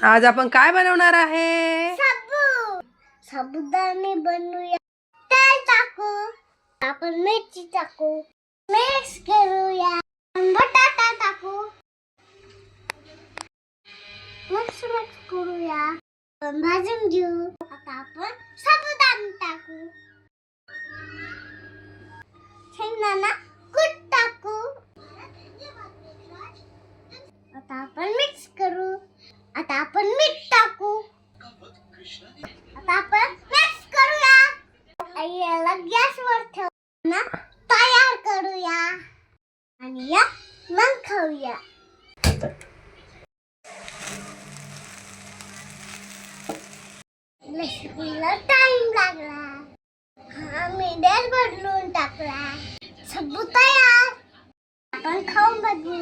आज आपण काय बनवणार आहे? साबुदाणे बनवूया. तेल टाकू, आपण मिरची टाकू, मिक्स करूया. बटाटा टाकू, मिक्स करूया. भाजून घेऊ. आता आपण साबुदाणे टाकू, शेंगदाणा कूट टाकू. आता आपण मिक्स करू. आता आपण मीठ टाकू. आता आपण मिक्स करूया. याला गॅसवर ठेवून ना तयार करूया आणि या मग खाऊया. रेसिपीला टाइम लागला. मी गॅस बदलून टाकला. सबू तयार. आपण खाऊन बघू.